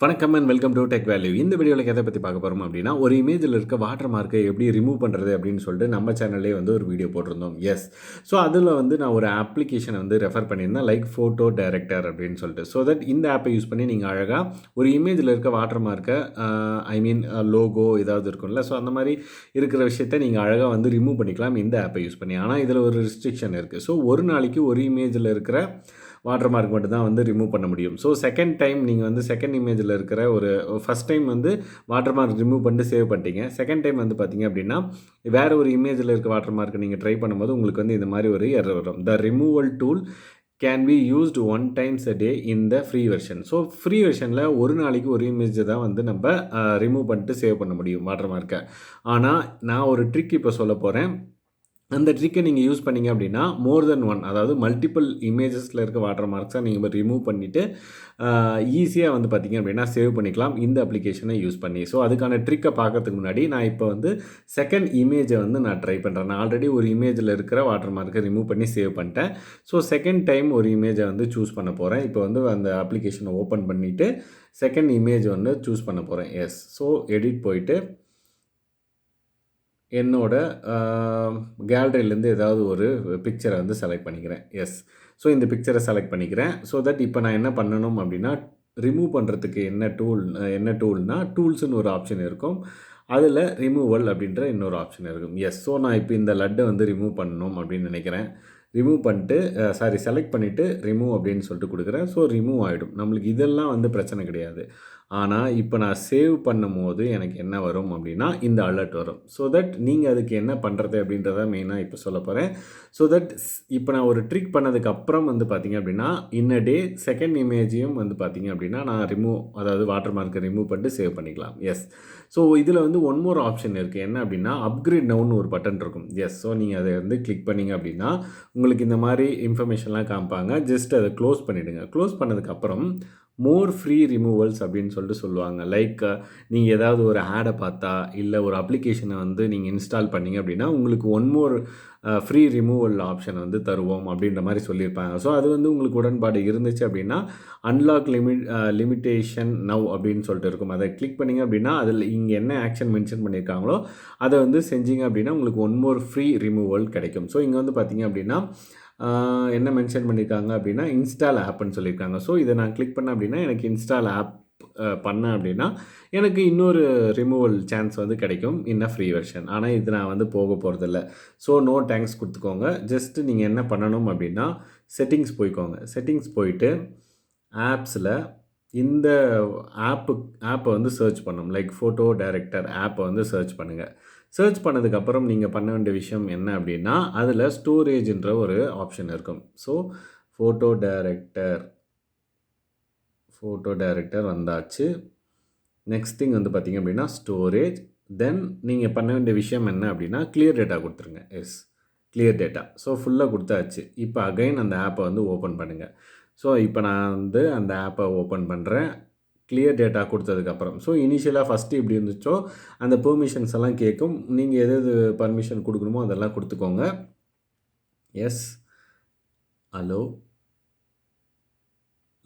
வணக்கம் and welcome to tech value. இந்த வீடியோவில் எதை பற்றி பார்க்க போகிறோம் அப்படின்னா, ஒரு இமேஜில் இருக்க வாட்டர் மார்க்கை எப்படி ரிமூவ் பண்ணுறது அப்படின்னு சொல்லிட்டு நம்ம சேனல்லே ஒரு வீடியோ போட்டிருந்தோம். எஸ், ஸோ அதில் நான் ஒரு அப்ளிகேஷனை ரெஃபர் பண்ணியிருந்தேன், லைக் ஃபோட்டோ டைரக்டர் அப்படின்னு சொல்லிட்டு. ஸோ தட் இந்த ஆப்பை யூஸ் பண்ணி நீங்கள் அழகாக ஒரு இமேஜில் இருக்க வாட்டர் மார்க்கை லோகோ ஏதாவது இருக்கும்ல, ஸோ அந்த மாதிரி இருக்கிற விஷயத்தை நீங்கள் அழகாக ரிமூவ் பண்ணிக்கலாம் இந்த ஆப்பை யூஸ் பண்ணி. ஆனால் இதில் ஒரு ரெஸ்ட்ரிக்ஷன் இருக்குது. ஸோ ஒரு நாளைக்கு ஒரு இமேஜில் இருக்கிற வாட்டர் மார்க் மட்டும் தான் ரிமூவ் பண்ண முடியும். ஸோ செகண்ட் டைம் நீங்கள் செகண்ட் இமேஜில் இருக்கிற first time water mark remove பண்ணிட்டு சேவ் பண்ணிட்டீங்க. செகண்ட் டைம் பார்த்தீங்க அப்படின்னா வேறு ஒரு இமேஜில் இருக்க வாட்டர் மார்க்கை நீங்கள் ட்ரை பண்ணும்போது உங்களுக்கு இந்த மாதிரி ஒரு எரர் வரும். The removal tool can be used 1 times a day in the free version. So free வெர்ஷனில் ஒரு நாளைக்கு ஒரு இமேஜ் தான் நம்ம ரிமூவ் பண்ணிட்டு சேவ் பண்ண முடியும் வாட்டர் மார்க்கை. ஆனால் நான் ஒரு ட்ரிக் இப்போ சொல்ல போகிறேன். அந்த ட்ரிக்கை நீங்கள் யூஸ் பண்ணிங்க அப்படின்னா மோர் தென் ஒன், அதாவது மல்டிபிள் இமேஜஸில் இருக்க வாட்டர் மார்க்ஸை நீங்கள் ரிமூவ் பண்ணிவிட்டு ஈஸியாக பார்த்தீங்க அப்படின்னா சேவ் பண்ணிக்கலாம் இந்த அப்ளிகேஷனை யூஸ் பண்ணி. ஸோ அதுக்கான ட்ரிக்கை பார்க்கறதுக்கு முன்னாடி நான் இப்போ செகண்ட் இமேஜை நான் ட்ரை பண்ணுறேன். நான் ஆல்ரெடி ஒரு இமேஜில் இருக்கிற வாட்டர் மார்க்கை ரிமூவ் பண்ணி சேவ் பண்ணிட்டேன். ஸோ செகண்ட் டைம் ஒரு இமேஜை சூஸ் பண்ண போகிறேன். இப்போ அந்த அப்ளிகேஷனை ஓப்பன் பண்ணிவிட்டு செகண்ட் இமேஜ் சூஸ் பண்ண போகிறேன். எஸ், ஸோ எடிட் போயிட்டு என்னோட கேலரியிலேருந்து ஏதாவது ஒரு பிக்சரை செலக்ட் பண்ணிக்கிறேன். எஸ், ஸோ இந்த பிக்சரை செலக்ட் பண்ணிக்கிறேன். ஸோ தட் இப்போ நான் என்ன பண்ணணும் அப்படின்னா, ரிமூவ் பண்ணுறதுக்கு என்ன டூல்னால் டூல்ஸுன்னு ஒரு ஆப்ஷன் இருக்கும். அதில் ரிமூவல் அப்படின்ற இன்னொரு ஆப்ஷன் இருக்கும். எஸ், ஸோ நான் இப்போ இந்த லட்டை ரிமூவ் பண்ணணும் அப்படின்னு நினைக்கிறேன். ரிமூவ் பண்ணிட்டு செலக்ட் பண்ணிவிட்டு ரிமூவ் அப்படின்னு சொல்லிட்டு கொடுக்குறேன். ஸோ ரிமூவ் ஆகிடும். நம்மளுக்கு இதெல்லாம் பிரச்சனை கிடையாது. ஆனால் இப்போ நான் சேவ் பண்ணும்போது எனக்கு என்ன வரும் அப்படின்னா இந்த அலர்ட் வரும். ஸோ தட் நீங்கள் அதுக்கு என்ன பண்ணுறது அப்படின்றத மெயினாக இப்போ சொல்ல போகிறேன். ஸோ தட் இப்போ நான் ஒரு ட்ரிக் பண்ணதுக்கப்புறம் பார்த்திங்க அப்படின்னா இன்ன டே செகண்ட் இமேஜையும் பார்த்திங்க அப்படின்னா நான் அதாவது வாட்டர் மார்க்கை ரிமூவ் பண்ணிட்டு சேவ் பண்ணிக்கலாம். எஸ், ஸோ இதில் ஒன் மோர் ஆப்ஷன் இருக்குது. என்ன அப்படின்னா அப்கிரேட் நவுன்னு ஒரு பட்டன் இருக்கும். எஸ், ஸோ நீங்கள் அதை கிளிக் பண்ணிங்க அப்படின்னா உங்களுக்கு இந்த மாதிரி இன்ஃபர்மேஷன்லாம் காமிப்பாங்க. ஜஸ்ட் அதை க்ளோஸ் பண்ணிவிடுங்க. க்ளோஸ் பண்ணதுக்கப்புறம் மோர் ஃப்ரீ ரிமூவல்ஸ் அப்படின்னு சொல்லிட்டு சொல்லுவாங்க. லைக் நீங்கள் ஏதாவது ஒரு ஆடை பார்த்தா இல்லை ஒரு அப்ளிகேஷனை நீங்கள் இன்ஸ்டால் பண்ணிங்க அப்படின்னா உங்களுக்கு one more free removal option தருவோம் அப்படின்ற மாதிரி சொல்லியிருப்பாங்க. ஸோ அது உங்களுக்கு உடன்பாடு இருந்துச்சு அப்படின்னா அன்லாக் லிமிட்டேஷன் நவ் அப்படின்னு சொல்லிட்டு இருக்கும். அதை கிளிக் பண்ணிங்க அப்படின்னா அதில் இங்கே என்ன ஆக்ஷன் மென்ஷன் பண்ணியிருக்காங்களோ அதை செஞ்சிங்க அப்படின்னா உங்களுக்கு ஒன் மோர் ஃப்ரீ ரிமூவல் கிடைக்கும். ஸோ இங்கே பார்த்தீங்க அப்படின்னா என்ன மென்ஷன் பண்ணியிருக்காங்க அப்படின்னா இன்ஸ்டால் ஆப்னு சொல்லியிருக்காங்க. ஸோ இதை நான் கிளிக் பண்ணேன் அப்படின்னா எனக்கு இன்ஸ்டால் ஆப் பண்ணேன் அப்படின்னா எனக்கு இன்னொரு ரிமூவல் சான்ஸ் கிடைக்கும் இன் ஃப்ரீ வெர்ஷன். ஆனால் இது நான் போக போகிறதில்ல. ஸோ நோ தேங்க்ஸ் கொடுத்துக்கோங்க. ஜஸ்ட்டு நீங்கள் என்ன பண்ணணும் அப்படின்னா செட்டிங்ஸ் போய்க்கோங்க. செட்டிங்ஸ் போயிட்டு ஆப்ஸில் இந்த ஆப்பை சர்ச் பண்ணணும். லைக் ஃபோட்டோ டைரக்டர் ஆப்பை சர்ச் பண்ணுங்கள். சர்ச் பண்ணதுக்கப்புறம் நீங்கள் பண்ண வேண்டிய விஷயம் என்ன அப்படின்னா அதில் ஸ்டோரேஜ்ன்ற ஒரு ஆப்ஷன் இருக்கும். ஸோ ஃபோட்டோ டைரக்டர் வந்தாச்சு. நெக்ஸ்ட் திங் பார்த்திங்க அப்படின்னா ஸ்டோரேஜ். தென் நீங்கள் பண்ண வேண்டிய விஷயம் என்ன அப்படின்னா கிளியர் டேட்டா கொடுத்துருங்க. Yes, clear data. ஸோ ஃபுல்லாக கொடுத்தாச்சு. இப்போ அகைன் அந்த ஆப்பை ஓப்பன் பண்ணுங்கள். ஸோ இப்போ நான் அந்த ஆப்பை ஓப்பன் பண்ணுறேன். கிளியர் டேட்டா கொடுத்ததுக்கப்புறம் ஸோ இனிஷியலாக ஃபஸ்ட்டு எப்படி இருந்துச்சோ அந்த பெர்மிஷன்ஸ் எல்லாம் கேட்கும். நீங்கள் எது பர்மிஷன் கொடுக்கணுமோ அதெல்லாம் கொடுத்துக்கோங்க. எஸ், ஹலோ,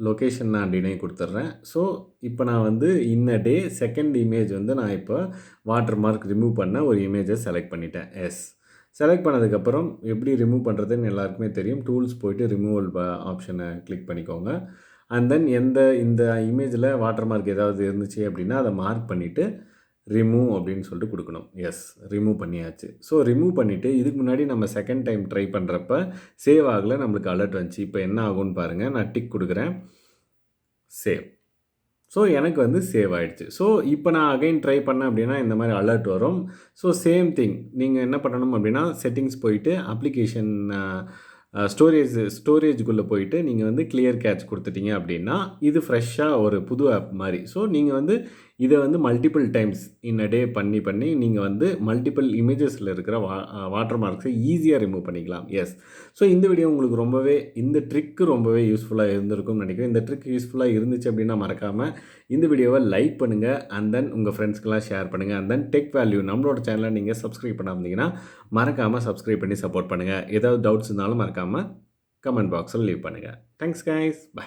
லொக்கேஷன் நான் டினை கொடுத்துட்றேன். ஸோ இப்போ நான் இன்ன டே செகண்ட் இமேஜ் நான் இப்போ வாட்டர் மார்க் ரிமூவ் பண்ண ஒரு இமேஜை செலக்ட் பண்ணிட்டேன். எஸ், செலக்ட் பண்ணதுக்கப்புறம் எப்படி ரிமூவ் பண்ணுறதுன்னு எல்லாருக்குமே தெரியும். டூல்ஸ் போய்ட்டு ரிமூவல் ஆப்ஷனை கிளிக் பண்ணிக்கோங்க. அண்ட் தென் இந்த இமேஜில் வாட்டர் மார்க் ஏதாவது இருந்துச்சு அப்படின்னா அதை மார்க் பண்ணிவிட்டு ரிமூவ் அப்படின்னு சொல்லிட்டு கொடுக்கணும். எஸ், ரிமூவ் பண்ணியாச்சு. ஸோ ரிமூவ் பண்ணிவிட்டு இதுக்கு முன்னாடி நம்ம செகண்ட் டைம் ட்ரை பண்ணுறப்ப சேவ் ஆகலை, நம்மளுக்கு அலர்ட் வந்துச்சு. இப்போ என்ன ஆகும்னு பாருங்கள். நான் டிக் கொடுக்குறேன், சேவ். ஸோ எனக்கு சேவ் ஆகிடுச்சு. ஸோ இப்போ நான் அகைன் ட்ரை பண்ணேன் அப்படின்னா இந்த மாதிரி அலர்ட் வரும். ஸோ சேம் திங் நீங்கள் என்ன பண்ணணும் அப்படின்னா செட்டிங்ஸ் போயிட்டு அப்ளிகேஷன் ஸ்டோரேஜுக்குள்ளே போயிட்டு நீங்கள் கிளியர் கேட்ச் கொடுத்துட்டீங்க அப்படின்னா இது ஃப்ரெஷ்ஷாக ஒரு புது ஆப் மாதிரி. ஸோ நீங்கள் இதை மல்டிபிள் டைம்ஸ் இன் அ டே பண்ணி நீங்கள் மல்டிபிள் இமேஜஸில் இருக்கிற வாட்டர் மார்க்ஸை ஈஸியாக ரிமூவ் பண்ணிக்கலாம். எஸ், ஸோ இந்த வீடியோ உங்களுக்கு இந்த ட்ரிக்கு ரொம்பவே யூஸ்ஃபுல்லாக இருந்திருக்கும்னு நினைக்கிறேன். இந்த ட்ரிக் யூஸ்ஃபுல்லாக இருந்துச்சு அப்படின்னா மறக்காமல் இந்த வீடியோவை லைக் பண்ணுங்கள். அண்ட் தென் உங்கள் ஃப்ரெண்ட்ஸ்க்கெலாம் ஷேர் பண்ணுங்கள். அண்ட் தென் டெக் வேல்யூ நம்மளோட சேனலை நீங்கள் சப்ஸ்கிரைப் பண்ணாமல் மறக்காமல் சப்ஸ்கிரைப் பண்ணி சப்போர்ட் பண்ணுங்கள். ஏதாவது டவுட்ஸ் இருந்தாலும் மறக்காமல் கமெண்ட் பாக்ஸில் லீவ் பண்ணுங்கள். Thanks guys, by.